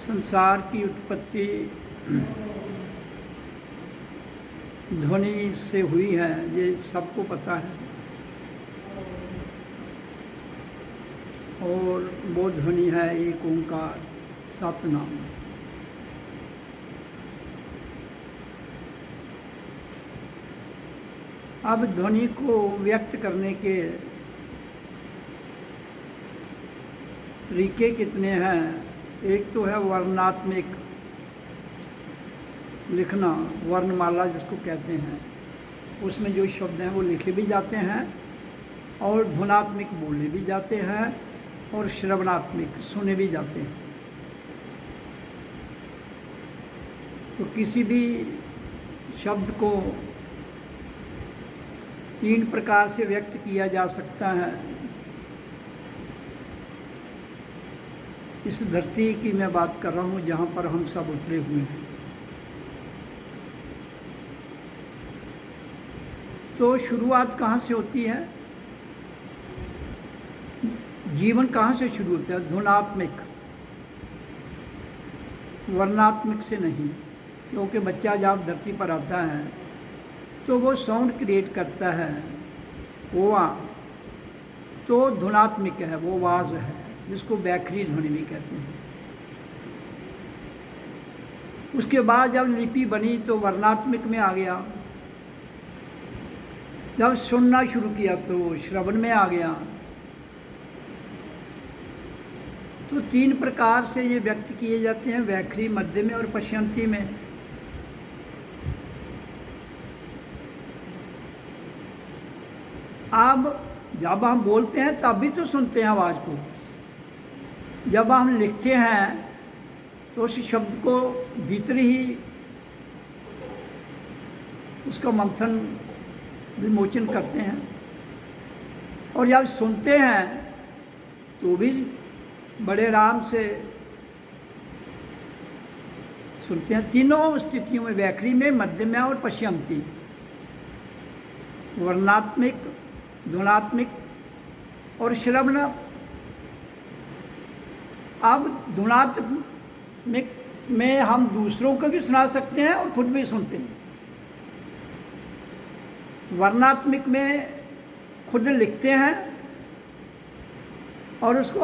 संसार की उत्पत्ति ध्वनि से हुई है, ये सबको पता है। और वो ध्वनि है एक ओंकार, सतनाम। अब ध्वनि को व्यक्त करने के तरीके कितने हैं। एक तो है वर्णात्मक लिखना, वर्णमाला जिसको कहते हैं, उसमें जो शब्द हैं वो लिखे भी जाते हैं, और ध्वनात्मक बोले भी जाते हैं, और श्रवणात्मक सुने भी जाते हैं। तो किसी भी शब्द को 3 प्रकार से व्यक्त किया जा सकता है। इस धरती की मैं बात कर रहा हूँ जहाँ पर हम सब उतरे हुए हैं। तो शुरुआत कहाँ से होती है, जीवन कहाँ से शुरू होता है? ध्वनात्मक, वर्णात्मक से नहीं। क्योंकि बच्चा जब धरती पर आता है तो वो साउंड क्रिएट करता है, वो तो ध्वनात्मक है, वो आवाज़ है, जिसको बैखरी ध्वनि भी कहते हैं। उसके बाद जब लिपि बनी तो वर्णात्मक में आ गया। जब सुनना शुरू किया तो श्रवण में आ गया। तो 3 प्रकार से ये व्यक्त किए जाते हैं, वैखरी, मध्य में और पश्यंती में। अब जब हम बोलते हैं तब भी तो सुनते हैं आवाज़ को। जब हम लिखते हैं तो उस शब्द को भीतर ही उसका मंथन विमोचन करते हैं, और जब सुनते हैं तो भी बड़े आराम से सुनते हैं। तीनों स्थितियों में, वैखरी में, मध्य में और पश्यंती, वर्णात्मक, ध्वनात्मक और श्रवण। अब ध्वनात्मक में हम दूसरों को भी सुना सकते हैं और खुद भी सुनते हैं। वर्णात्मक में खुद लिखते हैं और उसको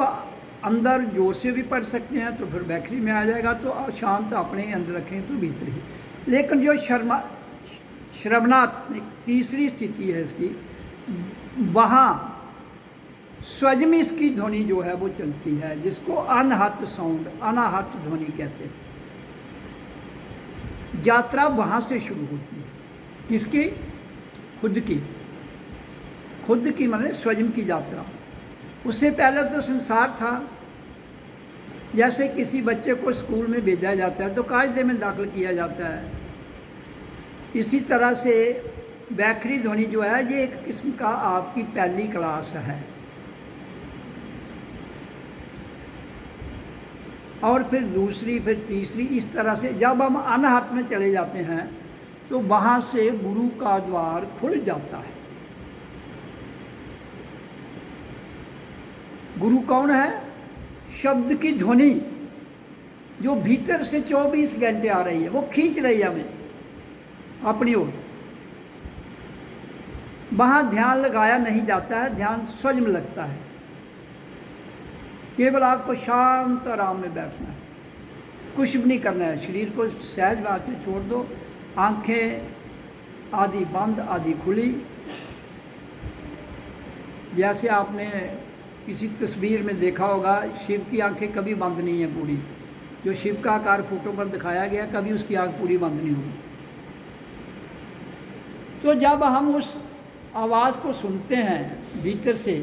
अंदर जोर से भी पढ़ सकते हैं, तो फिर बैखरी में आ जाएगा। तो शांत अपने अंदर रखें तो भीतर ही। लेकिन जो श्रवणात्मक तीसरी स्थिति है इसकी, वहाँ स्वयं इसकी ध्वनि जो है वो चलती है, जिसको अनाहत साउंड, अनाहत ध्वनि कहते हैं। यात्रा वहाँ से शुरू होती है। किसकी? खुद की। खुद की मतलब स्वयं की यात्रा। उससे पहले तो संसार था। जैसे किसी बच्चे को स्कूल में भेजा जाता है तो कायदे में दाखिल किया जाता है, इसी तरह से बैखरी ध्वनि जो है ये एक किस्म का आपकी पहली क्लास है। और फिर दूसरी, फिर तीसरी, इस तरह से जब हम अनाहत में चले जाते हैं तो वहाँ से गुरु का द्वार खुल जाता है। गुरु कौन है? शब्द की ध्वनि जो भीतर से 24 घंटे आ रही है, वो खींच रही है हमें अपनी ओर। वहाँ ध्यान लगाया नहीं जाता है, ध्यान स्वयं लगता है। केवल आपको शांत आराम में बैठना है, कुछ भी नहीं करना है। शरीर को सहज बात से छोड़ दो, आंखें आधी बंद आधी खुली। जैसे आपने किसी तस्वीर में देखा होगा, शिव की आंखें कभी बंद नहीं है पूरी। जो शिव का आकार फोटो पर दिखाया गया, कभी उसकी आंख पूरी बंद नहीं होगी। तो जब हम उस आवाज़ को सुनते हैं भीतर से,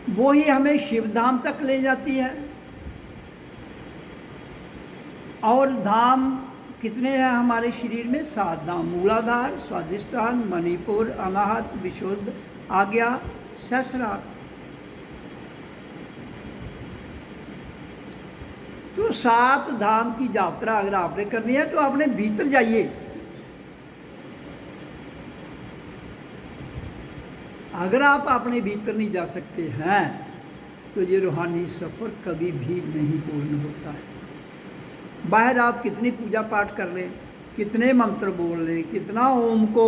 वो ही हमें शिवधाम तक ले जाती है। और धाम कितने हैं हमारे शरीर में? 7 धाम। मूलाधार, स्वादिष्ठान, मणिपुर, अनाहत, विशुद्ध, आज्ञा, सहस्रार। तो 7 धाम की यात्रा अगर आपने करनी है तो आपने भीतर जाइए। अगर आप अपने भीतर नहीं जा सकते हैं तो ये रूहानी सफ़र कभी भी नहीं पूर्ण होता है। बाहर आप कितनी पूजा पाठ कर लें, कितने मंत्र बोल लें, कितना ओम को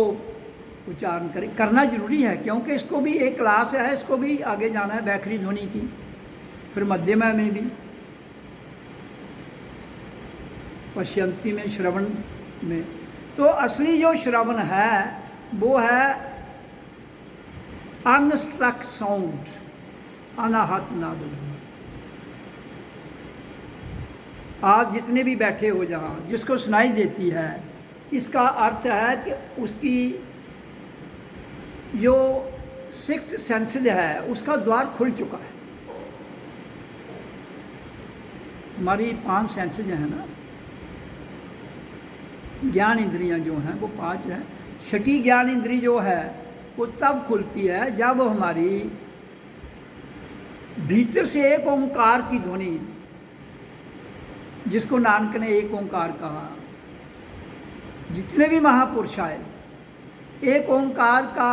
उच्चारण करें, करना जरूरी है, क्योंकि इसको भी एक क्लास है, इसको भी आगे जाना है, बैखरी ध्वनि की, फिर मध्यमा में भी, पश्यंती में, श्रवण में। तो असली जो श्रवण है वो है अनस्ट्रक साउंड, अनाहत नाद। आप जितने भी बैठे हो जहाँ, जिसको सुनाई देती है, इसका अर्थ है कि उसकी जो 6th सेंसेस है उसका द्वार खुल चुका है। हमारी 5 सेंसेस हैं ना, ज्ञान इंद्रियां जो हैं वो 5 हैं। 6ठी ज्ञान इंद्री जो है वो तब खुलती है जब हमारी भीतर से एक ओंकार की ध्वनि, जिसको नानक ने एक ओंकार कहा, जितने भी महापुरुष आए, एक ओंकार का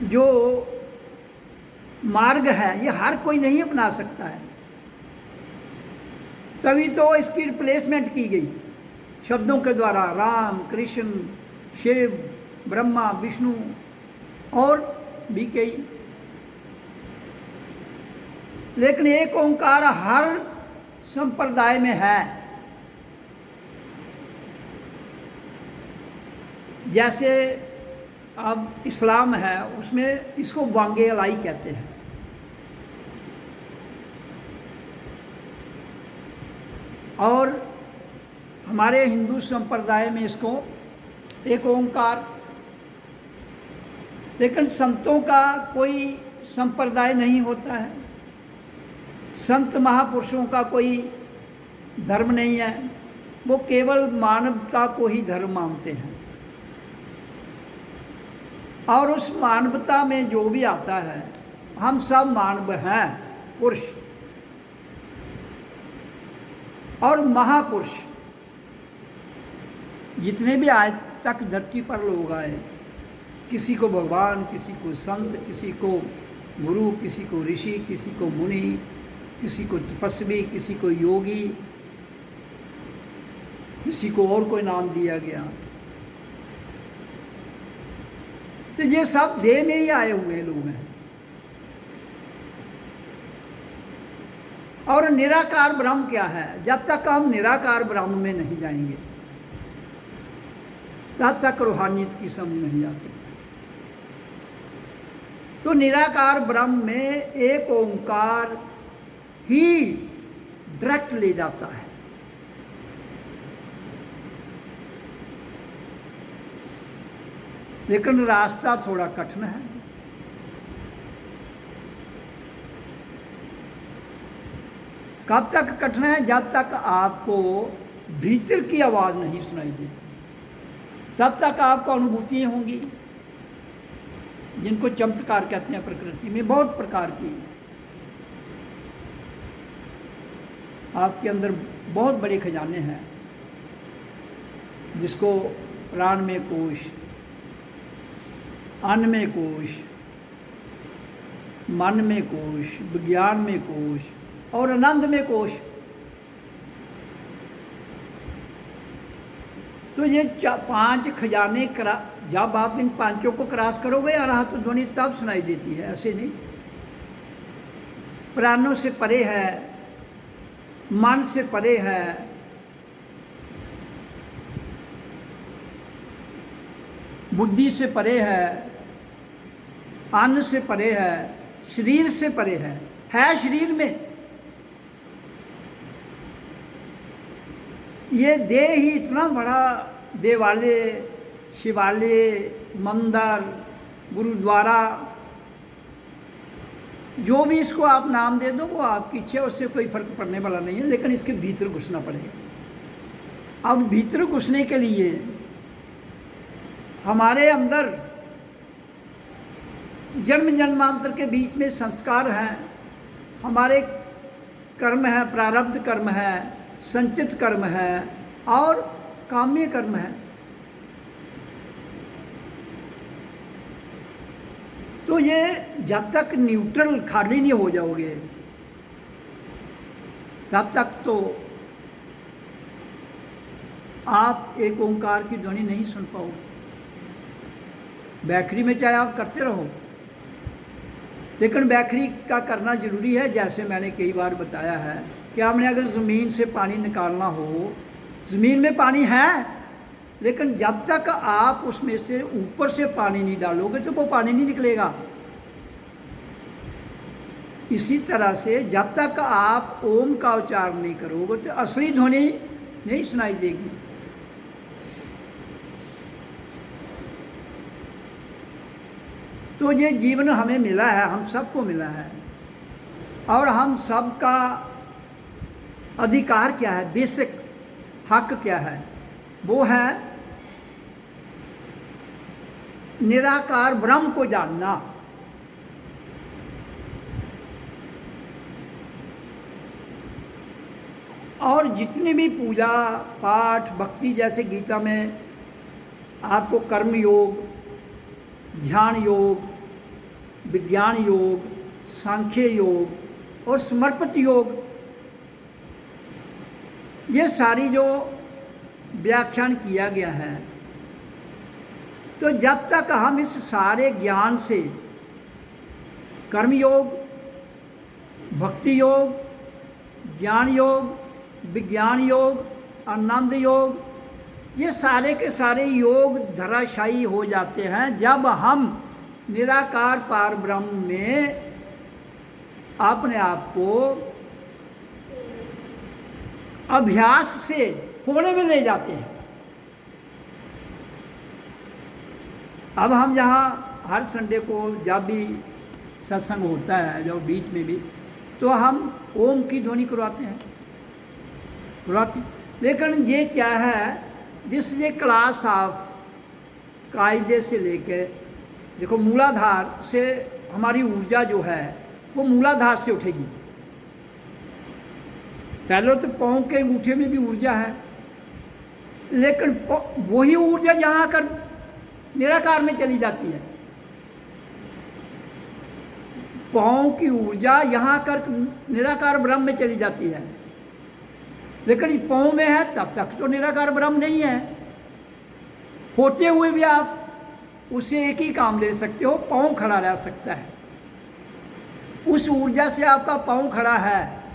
जो मार्ग है ये हर कोई नहीं अपना सकता है। तभी तो इसकी रिप्लेसमेंट की गई शब्दों के द्वारा, राम, कृष्ण, शिव, ब्रह्मा, विष्णु और भी कई। लेकिन एक ओंकार हर संप्रदाय में है। जैसे अब इस्लाम है, उसमें इसको वांगे अलाई कहते हैं। और हमारे हिंदू संप्रदाय में इसको एक ओंकार। लेकिन संतों का कोई संप्रदाय नहीं होता है, संत महापुरुषों का कोई धर्म नहीं है, वो केवल मानवता को ही धर्म मानते हैं। और उस मानवता में जो भी आता है, हम सब मानव हैं, पुरुष और महापुरुष जितने भी आज तक धरती पर लोग आए, किसी को भगवान, किसी को संत, किसी को गुरु, किसी को ऋषि, किसी को मुनि, किसी को तपस्वी, किसी को योगी, किसी को और कोई नाम दिया गया। तो ये सब देह में ही आए हुए लोग हैं। और निराकार ब्रह्म क्या है? जब तक हम निराकार ब्रह्म में नहीं जाएंगे तब तक रूहानियत की समझ नहीं आ सकती। तो निराकार ब्रह्म में एक ओंकार ही डायरेक्ट ले जाता है। लेकिन रास्ता थोड़ा कठिन है। कब तक कठिन है? जब तक आपको भीतर की आवाज़ नहीं सुनाई देती, तब तक आपको अनुभूतियाँ होंगी, जिनको चमत्कार कहते हैं। प्रकृति में बहुत प्रकार की आपके अंदर बहुत बड़े खजाने हैं, जिसको प्राण में कोश, अन्न में कोश, मन में कोश, विज्ञान में कोश और आनंद में कोश। तो ये 5 खजाने जब आप इन 5 को क्रॉस करोगे, अरहत ध्वनि तब सुनाई देती है, ऐसे नहीं। प्राणों से परे है, मन से परे है, बुद्धि से परे है, अन्न से परे है, शरीर से परे है शरीर में। ये देह ही इतना बड़ा, देवालय, शिवालय, मंदिर, गुरुद्वारा, जो भी इसको आप नाम दे दो वो आपकी इच्छा, उससे कोई फर्क पड़ने वाला नहीं है, लेकिन इसके भीतर घुसना पड़ेगा। अब भीतर घुसने के लिए हमारे अंदर जन्म जन्मांतर के बीच में संस्कार हैं, हमारे कर्म है, प्रारब्ध कर्म है, संचित कर्म है और काम्य कर्म है। तो ये जब तक न्यूट्रल खाली नहीं हो जाओगे तब तक तो आप एक ओंकार की ध्वनि नहीं सुन पाओगे। बैखरी में चाहे आप करते रहो, लेकिन बैखरी का करना ज़रूरी है। जैसे मैंने कई बार बताया है कि आपने अगर ज़मीन से पानी निकालना हो, ज़मीन में पानी है, लेकिन जब तक आप उसमें से ऊपर से पानी नहीं डालोगे तो वो पानी नहीं निकलेगा। इसी तरह से जब तक आप ओम का उच्चारण नहीं करोगे तो असली ध्वनि नहीं सुनाई देगी। तो ये जीवन हमें मिला है, हम सबको मिला है, और हम सबका अधिकार क्या है, बेसिक हक क्या है? वो है निराकार ब्रह्म को जानना। और जितनी भी पूजा पाठ भक्ति, जैसे गीता में आपको कर्म योग, ध्यान योग, विज्ञान योग, सांख्य योग और समर्पित योग, ये सारी जो व्याख्यान किया गया है, तो जब तक हम इस सारे ज्ञान से कर्म योग, भक्ति योग, ज्ञान योग, विज्ञान योग, आनंद योग, ये सारे के सारे योग धराशायी हो जाते हैं जब हम निराकार पार ब्रह्म में अपने आप को अभ्यास से होने में ले जाते हैं। अब हम जहाँ हर संडे को जब भी सत्संग होता है, जब बीच में भी, तो हम ओम की ध्वनि करवाते हैं। लेकिन ये क्या है, जिस ये क्लास आप कायदे से लेके देखो, मूलाधार से हमारी ऊर्जा जो है वो मूलाधार से उठेगी। पहले तो पाँव के अंगूठे में भी ऊर्जा है, लेकिन वही ऊर्जा यहाँ आकर निराकार में चली जाती है। पाँव की ऊर्जा यहाँ आकर निराकार ब्रह्म में चली जाती है, लेकिन पाँव में है तब तक तो निराकार ब्रह्म नहीं है। होते हुए भी आप उससे एक ही काम ले सकते हो, पाँव खड़ा रह सकता है। उस ऊर्जा से आपका पाँव खड़ा है,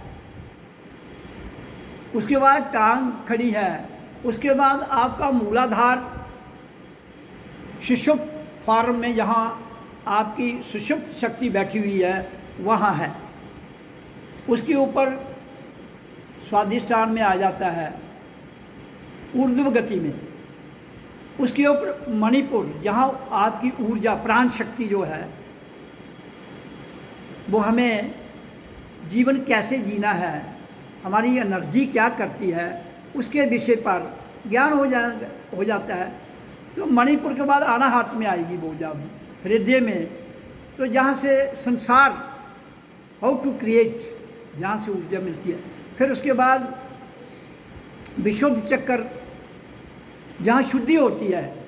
उसके बाद टांग खड़ी है, उसके बाद आपका मूलाधार सुषुप्त फॉर्म में, जहाँ आपकी सुषुप्त शक्ति बैठी हुई है वहाँ है। उसके ऊपर स्वादिष्ठान में आ जाता है ऊर्ध्व गति में। उसके ऊपर मणिपुर, जहाँ आपकी ऊर्जा प्राण शक्ति जो है वो हमें जीवन कैसे जीना है, हमारी एनर्जी क्या करती है, उसके विषय पर ज्ञान हो जाता है। तो मणिपुर के बाद अनाहत में आएगी वो, जब हृदय में, तो जहाँ से संसार, हाउ टू क्रिएट, जहाँ से ऊर्जा मिलती है। फिर उसके बाद विशुद्ध चक्कर, जहाँ शुद्धि होती है।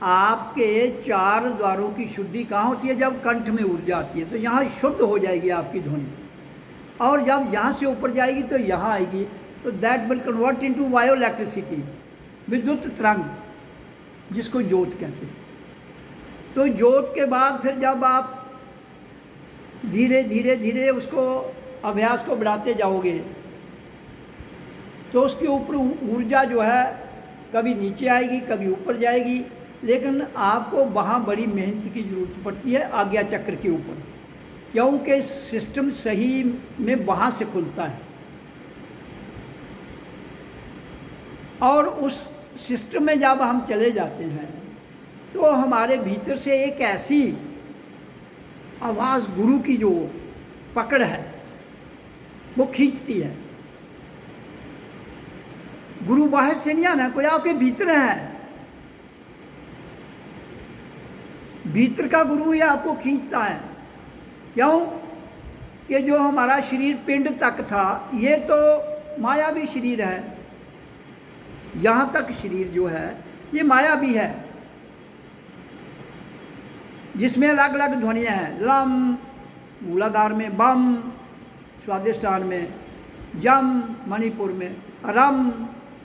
आपके 4 द्वारों की शुद्धि कहाँ होती है? जब कंठ में ऊर्जा आती है तो यहाँ शुद्ध हो जाएगी आपकी ध्वनि, और जब यहाँ से ऊपर जाएगी तो यहाँ आएगी, तो that will convert into bio electricity, विद्युत तरंग, जिसको ज्योत कहते हैं। तो ज्योत के बाद फिर जब आप धीरे धीरे धीरे उसको अभ्यास को बढ़ाते जाओगे तो उसके ऊपर ऊर्जा जो है कभी नीचे आएगी, कभी ऊपर जाएगी, लेकिन आपको वहाँ बड़ी मेहनत की ज़रूरत पड़ती है आज्ञा चक्र के ऊपर, क्योंकि सिस्टम सही में वहाँ से खुलता है। और उस सिस्टम में जब हम चले जाते हैं तो हमारे भीतर से एक ऐसी आवाज़ गुरु की जो पकड़ है वो खींचती है। गुरु बाहर से नहीं आना, कोई आपके भीतर है, भीतर का गुरु ही आपको खींचता है। क्यों कि जो हमारा शरीर पिंड तक था ये तो मायावी शरीर है, यहाँ तक शरीर जो है ये माया भी है, जिसमें अलग अलग ध्वनियाँ हैं। लम मूलाधार में, बम स्वादिष्ठान में, जम मणिपुर में, रम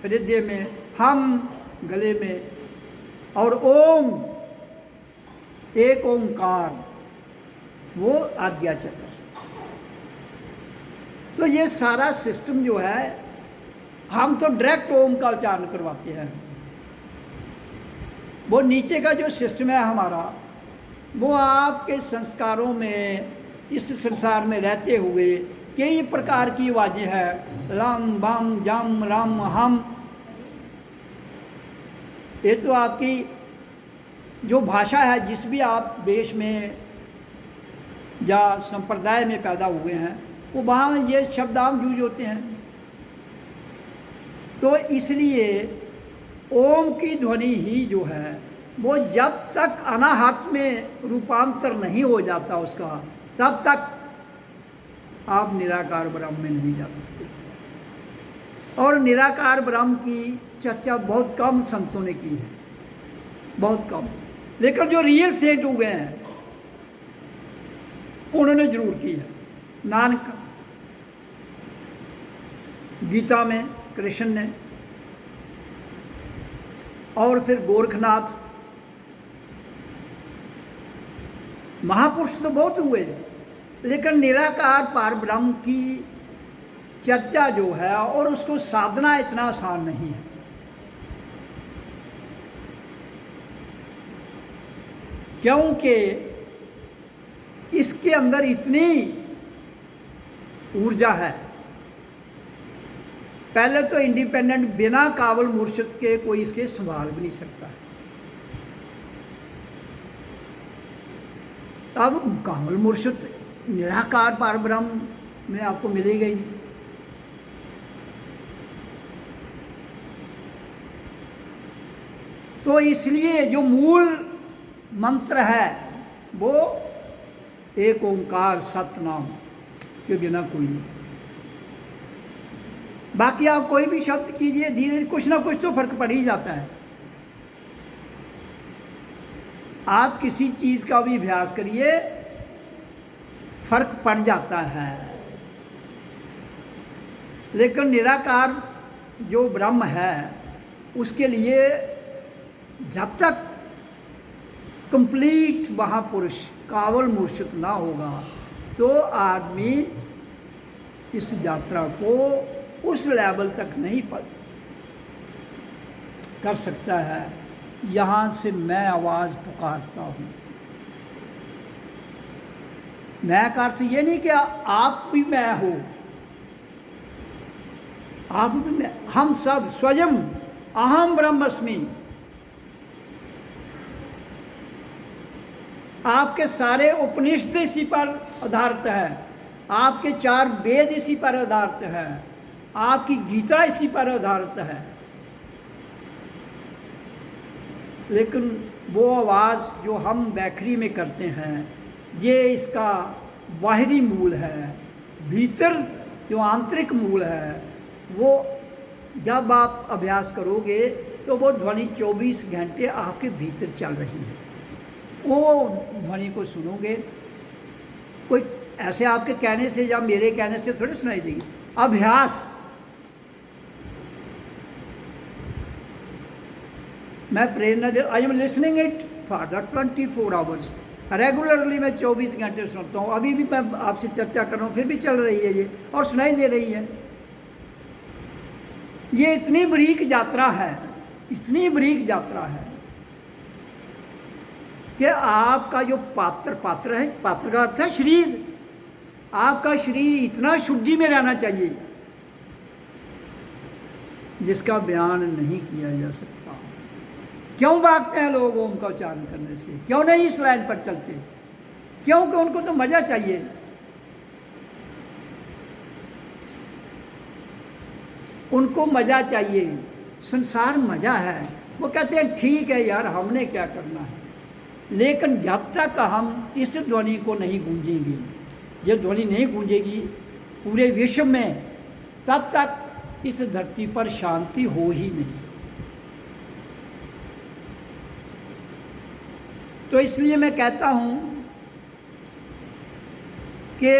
हृदय में, हम गले में, और ओम एक ओंकार वो आज्ञा चक्र। तो ये सारा सिस्टम जो है हम तो डायरेक्ट ओम का उच्चारण करवाते हैं। वो नीचे का जो सिस्टम है हमारा, वो आपके संस्कारों में इस संसार में रहते हुए कई प्रकार की आवाज़ें हैं, लम बम जम रम हम। ये तो आपकी जो भाषा है, जिस भी आप देश में या संप्रदाय में पैदा हुए हैं, वो वहाँ ये शब्द आम यूज होते हैं। तो इसलिए ओम की ध्वनि ही जो है वो जब तक अनाहत में रूपांतर नहीं हो जाता उसका, तब तक आप निराकार ब्रह्म में नहीं जा सकते। और निराकार ब्रह्म की चर्चा बहुत कम संतों ने की है, बहुत कम। लेकिन जो रियल सेंट हुए हैं उन्होंने जरूर की है। नानक गीता में कृष्ण ने, और फिर गोरखनाथ, महापुरुष तो बहुत हुए, लेकिन निराकार पार ब्रह्म की चर्चा जो है और उसको साधना इतना आसान नहीं है। क्योंकि इसके अंदर इतनी ऊर्जा है। पहले तो इंडिपेंडेंट बिना काबल मुर्शिद के कोई इसके संभाल भी नहीं सकता है। अब काबल मुर्शिद निराकार पार ब्रह्म में आपको मिलेगा ही नहीं। तो इसलिए जो मूल मंत्र है वो एक ओंकार सतनाम के बिना कोई नहीं। बाकी आप कोई भी शब्द कीजिए, धीरे कुछ ना कुछ तो फर्क पड़ ही जाता है। आप किसी चीज़ का भी अभ्यास करिए, फर्क पड़ जाता है। लेकिन निराकार जो ब्रह्म है उसके लिए जब तक कंप्लीट महापुरुष कावल मुर्शिद ना होगा तो आदमी इस यात्रा को उस लेवल तक नहीं कर सकता है। यहाँ से मैं आवाज़ पुकारता हूँ। मैं का अर्थ ये नहीं कि आप भी मैं हो, आप भी मैं, हम सब स्वयं अहम ब्रह्मस्मि। आपके सारे उपनिषद इसी पर आधारित है, आपके 4 वेद इसी पर आधारित है, आपकी गीता इसी पर आधारित है। लेकिन वो आवाज़ जो हम बैखरी में करते हैं ये इसका बाहरी मूल है। भीतर जो आंतरिक मूल है वो जब आप अभ्यास करोगे तो वो ध्वनि 24 घंटे आपके भीतर चल रही है। वो ध्वनि को सुनोगे, कोई ऐसे आपके कहने से या मेरे कहने से थोड़ी सुनाई देगी। अभ्यास, मैं प्रेरणा दे, I am listening it for the 24 hours. Regularly मैं 24 घंटे सुनता हूँ। अभी भी मैं आपसे चर्चा कर रहा हूँ, फिर भी चल रही है ये और सुनाई दे रही है। ये इतनी बारीक यात्रा है, इतनी बारीक यात्रा है कि आपका जो पात्र है, पात्र का अर्थ है शरीर, आपका शरीर इतना शुद्धि में रहना चाहिए जिसका बयान नहीं किया जा सकता। क्यों भागते हैं लोग ओम का उच्चारण करने से? क्यों नहीं इस लाइन पर चलते? क्योंकि उनको तो मजा चाहिए। उनको मजा चाहिए, संसार मजा है। वो कहते हैं ठीक है यार, हमने क्या करना है, लेकिन जब तक हम इस ध्वनि को नहीं गूंजेंगे, जब ध्वनि नहीं गूंजेगी पूरे विश्व में, तब तक इस धरती पर शांति हो ही नहीं सकती। तो इसलिए मैं कहता हूं कि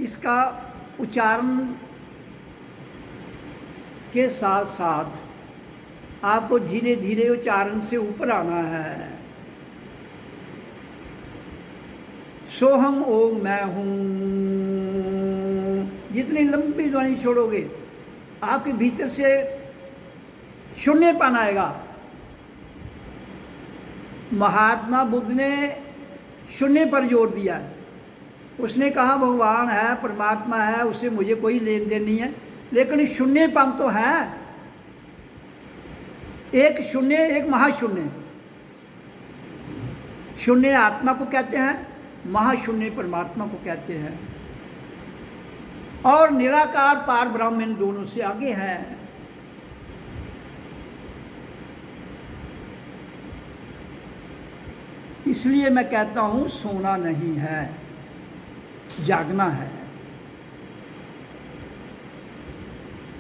इसका उच्चारण के साथ साथ आपको धीरे धीरे उच्चारण से ऊपर आना है। सोहम ओम मैं हूं, जितनी लंबी ध्वनि छोड़ोगे आपके भीतर से शून्यपन आएगा। महात्मा बुद्ध ने शून्य पर जोर दिया है। उसने कहा भगवान है, परमात्मा है, उससे मुझे कोई लेन देन नहीं है, लेकिन शून्यपन तो है। एक शून्य, एक महाशून्य। शून्य आत्मा को कहते हैं, महाशून्य परमात्मा को कहते हैं, और निराकार पार ब्रह्म इन दोनों से आगे है। इसलिए मैं कहता हूं सोना नहीं है, जागना है।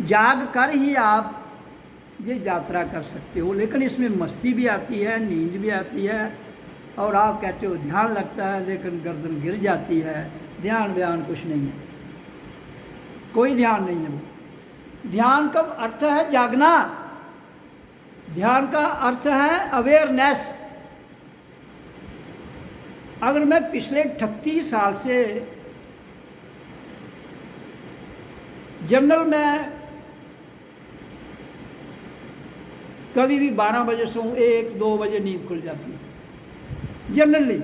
जाग कर ही आप ये यात्रा कर सकते हो। लेकिन इसमें मस्ती भी आती है, नींद भी आती है, और आप कहते हो ध्यान लगता है, लेकिन गर्दन गिर जाती है। ध्यान व्यान कुछ नहीं है, कोई ध्यान नहीं है। वो ध्यान का अर्थ है जागना, ध्यान का अर्थ है अवेयरनेस। अगर मैं पिछले 38 साल से जनरल में कभी भी 12 बजे सोऊं, 1-2 बजे नींद खुल जाती है जनरली।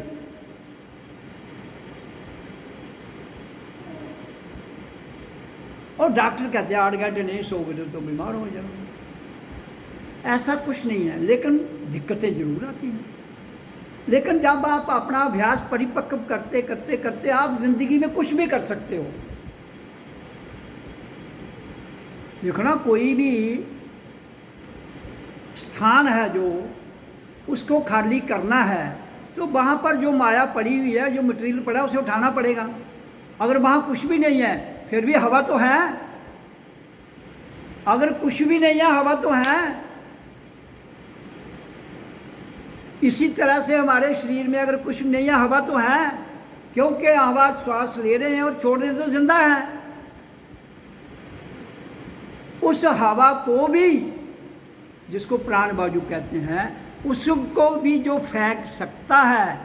और डॉक्टर कहते हैं 8 घंटे नहीं सोओगे तो बीमार हो जाओगे। ऐसा कुछ नहीं है, लेकिन दिक्कतें जरूर आती हैं। लेकिन जब आप अपना अभ्यास परिपक्व करते करते करते आप जिंदगी में कुछ भी कर सकते हो। देखना, कोई भी स्थान है जो उसको खाली करना है, तो वहाँ पर जो माया पड़ी हुई है, जो मटेरियल पड़ा है, उसे उठाना पड़ेगा। अगर वहाँ कुछ भी नहीं है फिर भी हवा तो है। अगर कुछ भी नहीं है, हवा तो है। इसी तरह से हमारे शरीर में अगर कुछ नहीं है, हवा तो है, क्योंकि हवा श्वास ले रहे हैं और छोड़ रहे तो जिंदा है। उस हवा को भी, जिसको प्राण वायु कहते हैं, उसको भी जो फेंक सकता है,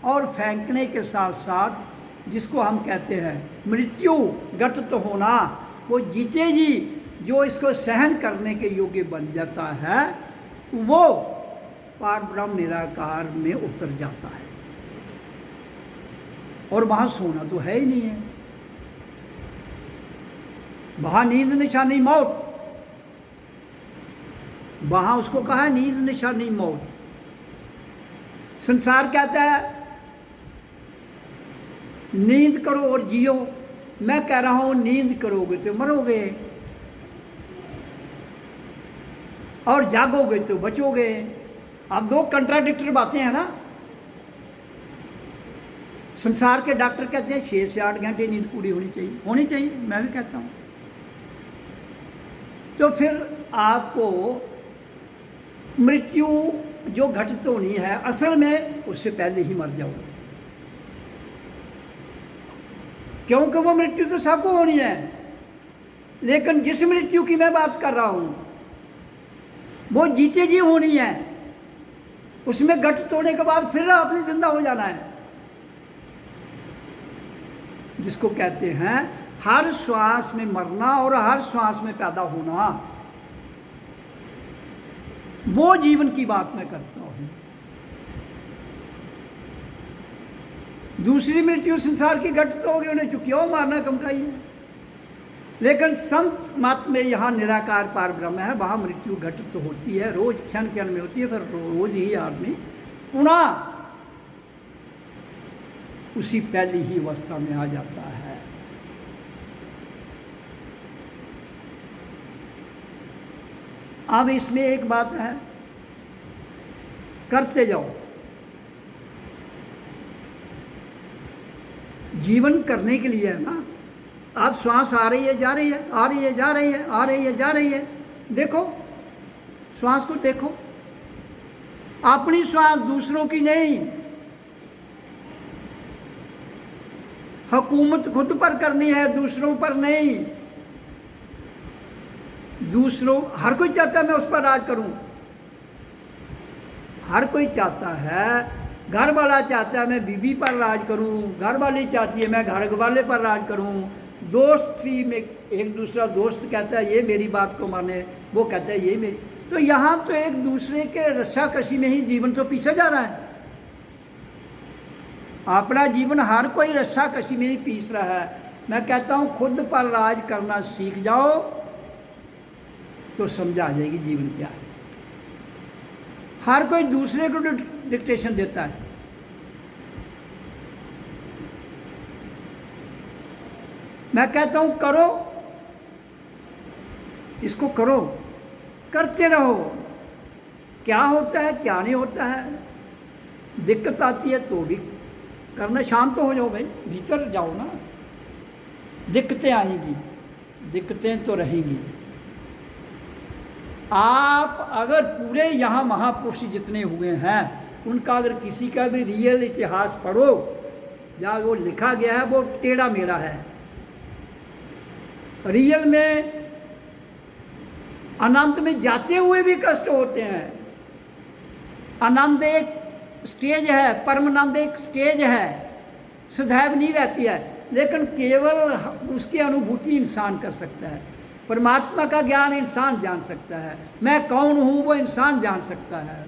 और फेंकने के साथ साथ जिसको हम कहते हैं मृत्यु घटित होना, वो जीते जी जो इसको सहन करने के योग्य बन जाता है, वो पार ब्रह्म निराकार में उतर जाता है। और वहां सोना तो है ही नहीं है, वहां नींद निशानी मौत। वहां उसको कहा है नींद निशानी मौत। संसार कहता है नींद करो और जियो। मैं कह रहा हूं नींद करोगे तो मरोगे, और जागोगे तो बचोगे। अब दो कंट्राडिक्टरी बातें हैं ना। संसार के डॉक्टर कहते हैं 6 से 8 घंटे नींद पूरी होनी चाहिए, होनी चाहिए, मैं भी कहता हूं। तो फिर आपको मृत्यु जो घटित होनी है, असल में उससे पहले ही मर जाओगे, क्योंकि वो मृत्यु तो सबको होनी है। लेकिन जिस मृत्यु की मैं बात कर रहा हूं वो जीते जी होनी है। उसमें घटित होने के बाद फिर आपने जिंदा हो जाना है, जिसको कहते हैं हर श्वास में मरना और हर श्वास में पैदा होना। वो जीवन की बात मैं करता हूं। दूसरी मृत्यु संसार की घट तो होगी, उन्हें क्यों मारना कम का ही है। लेकिन संत मत में यहाँ निराकार पार ब्रह्म है, वहाँ मृत्यु घटित तो होती है, रोज क्षण क्षण में होती है, फिर रोज ही आदमी पुनः उसी पहली ही अवस्था में आ जाता है। अब इसमें एक बात है, करते जाओ। जीवन करने के लिए है ना। आप श्वास आ रही है जा रही है, आ रही है जा रही है, आ रही है जा रही है, देखो श्वास को देखो, अपनी श्वास, दूसरों की नहीं। हुकूमत खुद पर करनी है, दूसरों पर नहीं। दूसरों, हर कोई चाहता है मैं उस पर राज करूं, हर कोई चाहता है। घर वाला चाहता है मैं बीवी पर राज करूं, घर वाली चाहती है मैं घर वाले पर राज करूं। दोस्ती में एक दूसरा दोस्त कहता है ये मेरी बात को माने, वो कहता है ये मेरी। तो यहाँ तो एक दूसरे के रस्साकशी में ही जीवन तो पीछा जा रहा है। अपना जीवन हर कोई रस्साकशी में ही पीस रहा है। मैं कहता हूँ खुद पर राज करना सीख जाओ तो समझ आ जाएगी जीवन क्या है। हर कोई दूसरे को डिक्टेशन देता है। मैं कहता हूं करो, इसको करो, करते रहो। क्या होता है क्या नहीं होता है, दिक्कत आती है तो भी करना। शांत तो हो जाओ भाई, भीतर जाओ ना। दिक्कतें आएंगी, दिक्कतें तो रहेंगी। आप अगर पूरे यहाँ महापुरुष जितने हुए हैं उनका अगर किसी का भी रियल इतिहास पढ़ो, जहाँ वो लिखा गया है वो टेढ़ा मेढ़ा है। रियल में अनंत में जाते हुए भी कष्ट होते हैं। आनंद एक स्टेज है, परमानंद एक स्टेज है, सदैव नहीं रहती है। लेकिन केवल उसकी अनुभूति इंसान कर सकता है। परमात्मा का ज्ञान इंसान जान सकता है। मैं कौन हूँ वो इंसान जान सकता है।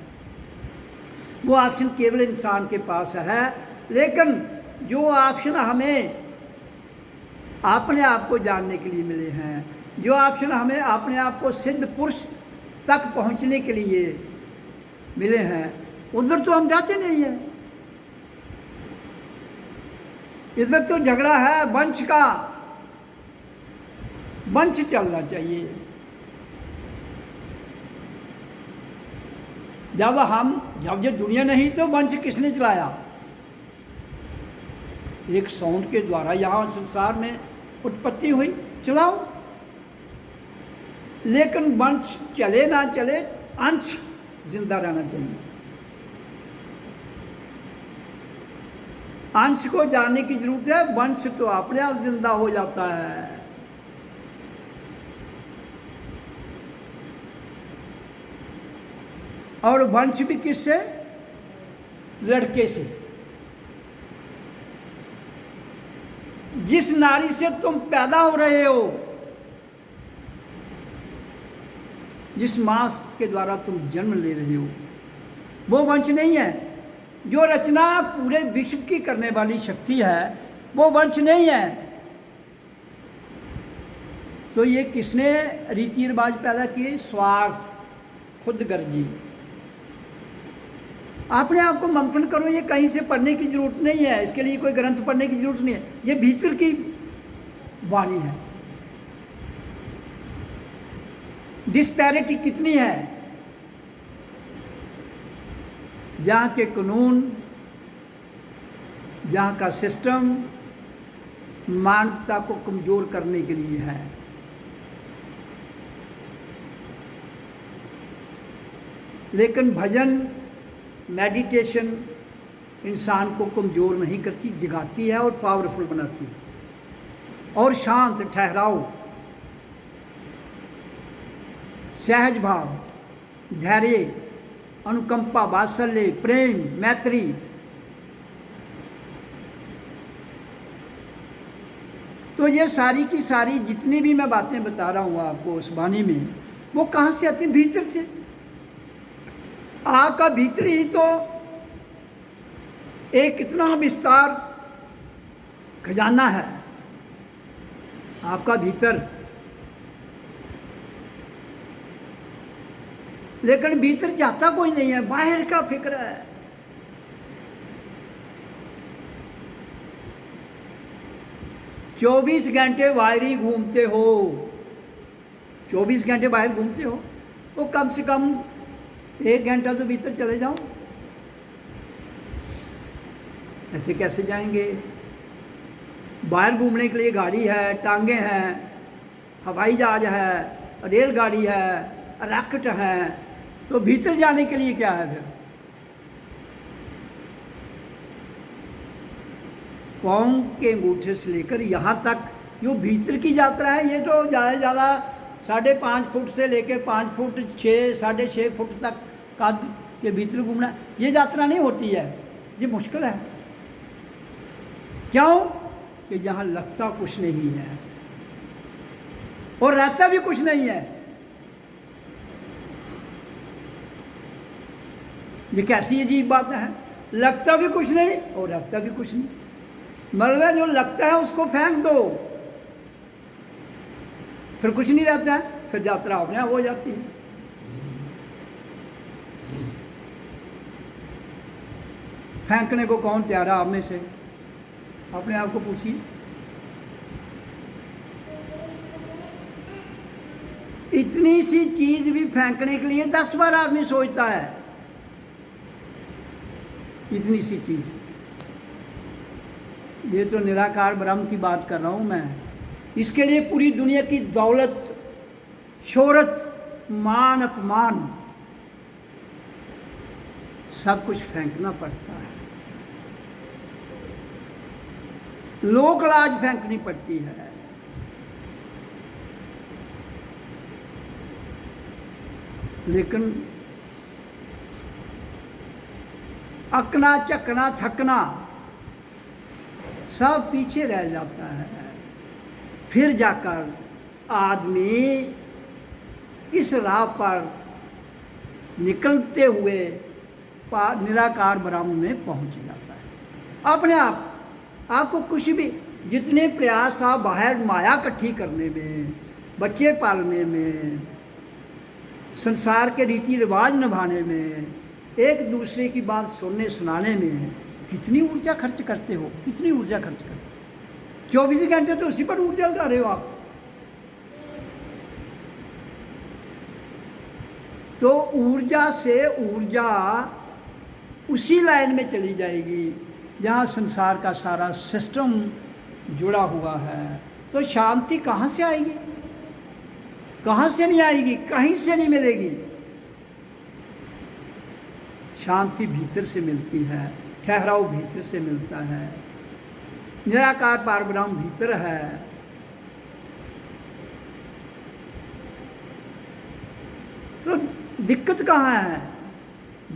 वो ऑप्शन केवल इंसान के पास है। लेकिन जो ऑप्शन हमें अपने आप को जानने के लिए मिले हैं, जो ऑप्शन हमें अपने आप को सिद्ध पुरुष तक पहुंचने के लिए मिले हैं, उधर तो हम जाते नहीं हैं। इधर तो झगड़ा है वंश का, वंश चलना चाहिए। जब ये दुनिया नहीं तो वंश किसने चलाया? एक साउंड के द्वारा यहाँ संसार में उत्पत्ति हुई, चलाओ। लेकिन वंश चले ना चले, अंश जिंदा रहना चाहिए। अंश को जानने की जरूरत है, वंश तो अपने आप जिंदा हो जाता है। और वंश भी किससे? लड़के से। जिस नारी से तुम पैदा हो रहे हो, जिस मां के द्वारा तुम जन्म ले रहे हो, वो वंश नहीं है। जो रचना पूरे विश्व की करने वाली शक्ति है वो वंश नहीं है। तो ये किसने रीति रिवाज पैदा किए? स्वार्थ, खुदगर्जी। अपने आप को मंथन करो। ये कहीं से पढ़ने की जरूरत नहीं है, इसके लिए कोई ग्रंथ पढ़ने की जरूरत नहीं है। ये भीतर की वाणी है। डिस्पैरिटी कितनी है। जहाँ के कानून, जहाँ का सिस्टम मानवता को कमजोर करने के लिए है। लेकिन भजन, मेडिटेशन इंसान को कमज़ोर नहीं करती, जगाती है और पावरफुल बनाती है। और शांत, ठहराव, सहज भाव, धैर्य, अनुकंपा, वात्सल्य, प्रेम, मैत्री, तो ये सारी की सारी जितनी भी मैं बातें बता रहा हूँ आपको उस वाणी में, वो कहाँ से आती है? भीतर से। आग का भीतर ही तो एक इतना विस्तार खजाना है, आपका भीतर, लेकिन भीतर जाता कोई नहीं है, बाहर का फिक्र है। चौबीस घंटे बाहर ही घूमते हो, 24 घंटे बाहर घूमते हो, वो कम से कम 1 घंटा तो भीतर चले जाओ। ऐसे कैसे जाएंगे? बाहर घूमने के लिए गाड़ी है, टांगे हैं, हवाई जहाज है, रेलगाड़ी है, रॉकेट है, तो भीतर जाने के लिए क्या है फिर? पाँव के अंगूठे से लेकर यहाँ तक जो भीतर की यात्रा है, ये तो ज़्यादा से ज़्यादा 5.5 फुट से लेकर 5 फुट 6 6.5 फुट तक कद के भीतर घूमना, ये यात्रा नहीं होती है, ये मुश्किल है। क्यों? कि यहाँ लगता कुछ नहीं है और रहता भी कुछ नहीं है। ये कैसी अजीब बात है, लगता भी कुछ नहीं और रहता भी कुछ नहीं। मतलब जो लगता है उसको फेंक दो, फिर कुछ नहीं रहता है, फिर यात्रा अपने आप हो जाती है। फेंकने को कौन तैयार है आप में से? अपने आप को पूछिए। इतनी सी चीज भी फेंकने के लिए 10 बार आदमी सोचता है। इतनी सी चीज, ये तो निराकार ब्रह्म की बात कर रहा हूं मैं। इसके लिए पूरी दुनिया की दौलत, शोहरत, मान, अपमान सब कुछ फेंकना पड़ता है, लोक लाज फेंकनी पड़ती है। लेकिन अकना, चकना, थकना सब पीछे रह जाता है। फिर जाकर आदमी इस राह पर निकलते हुए निराकार ब्रह्म में पहुंच जाता है अपने आप। आपको कुछ भी, जितने प्रयास आप बाहर माया इकट्ठी करने में, बच्चे पालने में, संसार के रीति रिवाज निभाने में, एक दूसरे की बात सुनने सुनाने में कितनी ऊर्जा खर्च करते हो, कितनी ऊर्जा खर्च करते हो? 24 घंटे तो उसी पर ऊर्जा लगा रहे हो आप। तो ऊर्जा से ऊर्जा उसी लाइन में चली जाएगी जहाँ संसार का सारा सिस्टम जुड़ा हुआ है। तो शांति कहाँ से आएगी? कहाँ से नहीं आएगी, कहीं से नहीं मिलेगी। शांति भीतर से मिलती है, ठहराव भीतर से मिलता है, निराकार पारब्रह्म भीतर है। तो दिक्कत कहाँ है?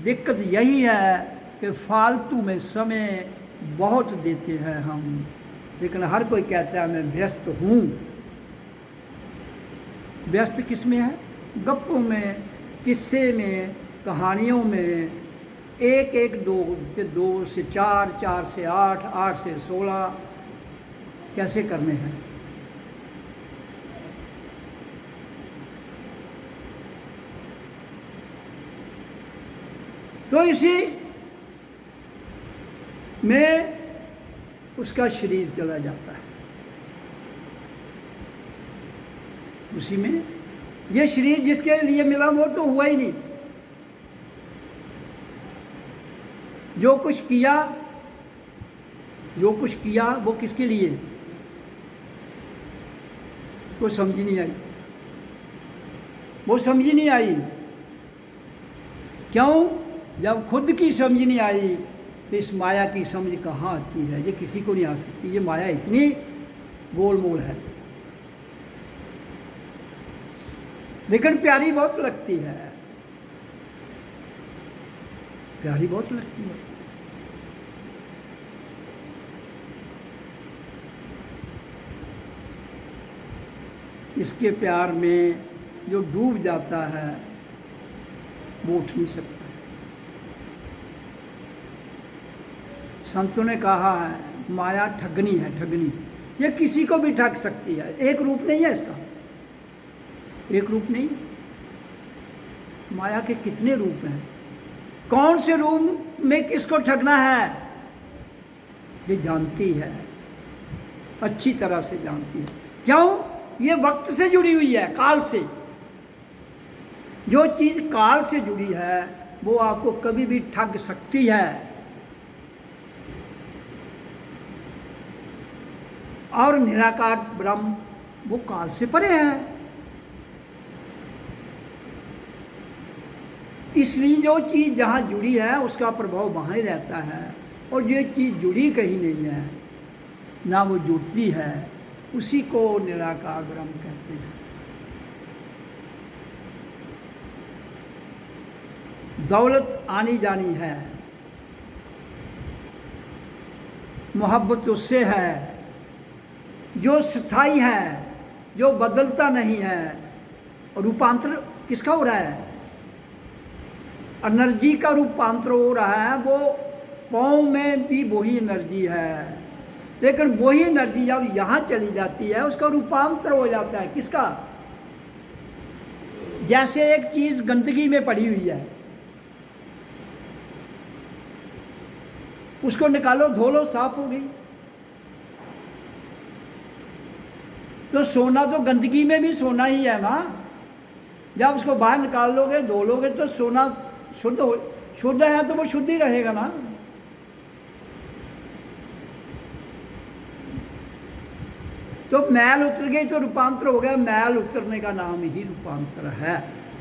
दिक्कत यही है कि फालतू में समय बहुत देते हैं हम, लेकिन हर कोई कहता है मैं व्यस्त हूँ। व्यस्त किस में है? गप्पों में, किस्से में, कहानियों में, 1 2 से 4, 4 से 8, 8 से 16 कैसे करने हैं। तो इसी में उसका शरीर चला जाता है। उसी में ये शरीर जिसके लिए मिला वो तो हुआ ही नहीं। जो कुछ किया वो किसके लिए? वो समझ नहीं आई, वो समझ नहीं आई। क्यों? जब खुद की समझ नहीं आई तो इस माया की समझ कहाँ आती है? ये किसी को नहीं आ सकती। ये माया इतनी गोलमोल है, लेकिन प्यारी बहुत लगती है, प्यारी बहुत लगती है। इसके प्यार में जो डूब जाता है वो उठ नहीं सकता है। संतों ने कहा है माया ठगनी है, ठगनी। ये किसी को भी ठग सकती है, एक रूप नहीं है इसका, एक रूप नहीं। माया के कितने रूप हैं, कौन से रूप में किसको ठगना है ये जानती है, अच्छी तरह से जानती है। क्यों? ये वक्त से जुड़ी हुई है, काल से। जो चीज़ काल से जुड़ी है वो आपको कभी भी ठग सकती है। और निराकार ब्रह्म वो काल से परे है। इसलिए जो चीज़ जहाँ जुड़ी है उसका प्रभाव वहाँ ही रहता है, और जो चीज़ जुड़ी कहीं नहीं है, ना वो जुड़ती है, उसी को निराकार ब्रह्म कहते हैं। दौलत आनी जानी है, मोहब्बत उससे है जो स्थायी है, जो बदलता नहीं है। और रूपांतर किसका हो रहा है? एनर्जी का रूपांतर हो रहा है। वो पाँव में भी वही एनर्जी है, लेकिन वही एनर्जी जब यहाँ चली जाती है उसका रूपांतर हो जाता है। किसका? जैसे एक चीज़ गंदगी में पड़ी हुई है, उसको निकालो, धो लो, साफ हो गई। तो सोना तो गंदगी में भी सोना ही है ना। जब उसको बाहर निकाल लोगे, धो लोगे, तो सोना शुद्ध है तो वो शुद्ध ही रहेगा ना। तो मैल उतर गई तो रूपांतर हो गया। मैल उतरने का नाम ही रूपांतर है।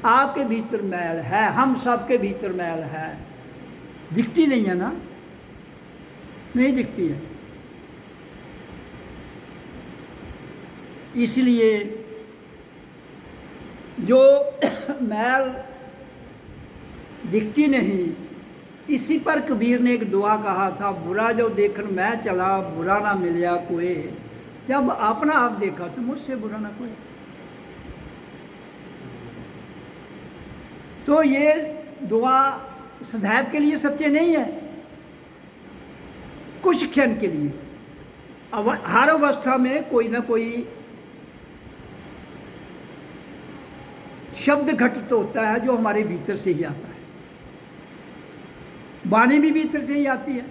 आपके भीतर मैल है, हम सब के भीतर मैल है, दिखती नहीं है ना, नहीं दिखती है। इसलिए जो मैल दिखती नहीं, इसी पर कबीर ने एक दुआ कहा था, बुरा जो देखन मैं चला, बुरा ना मिलया कोई। जब अपना आप देखा तो मुझसे बुरा ना कोई। तो ये दुआ सदैव के लिए सत्य नहीं है, कुछ क्षण के लिए। अब हर अवस्था में कोई ना कोई शब्द घटित होता है जो हमारे भीतर से ही आता है। वाणी भी भीतर से ही आती है।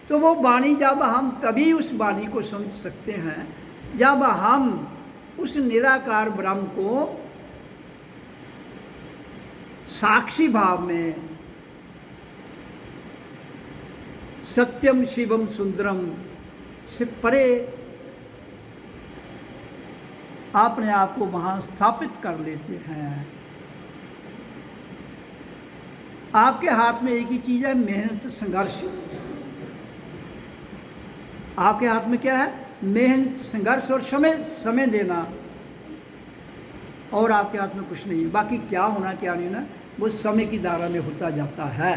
तो वो वाणी जब हम तभी उस वाणी को समझ सकते हैं जब हम उस निराकार ब्रह्म को साक्षी भाव में सत्यम शिवम सुंदरम से परे अपने आप को वहाँ स्थापित कर लेते हैं। आपके हाथ में एक ही चीज़ है, मेहनत, संघर्ष। आपके हाथ में क्या है? मेहनत, संघर्ष और समय देना। और आपके हाथ में कुछ नहीं। बाकी क्या होना क्या नहीं होना वो समय की धारा में होता जाता है,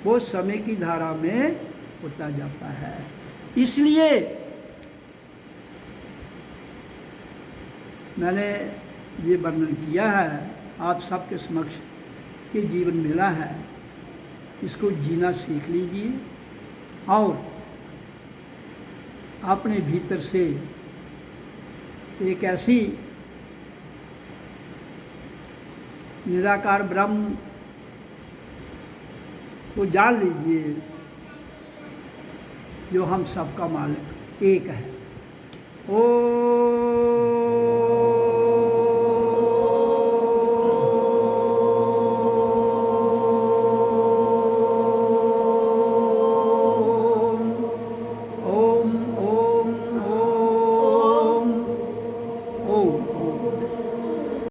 वो समय की धारा में होता जाता है। इसलिए मैंने ये वर्णन किया है आप सबके समक्ष कि जीवन मिला है, इसको जीना सीख लीजिए और अपने भीतर से एक ऐसी निराकार ब्रह्म को जान लीजिए जो हम सबका मालिक एक है। ओ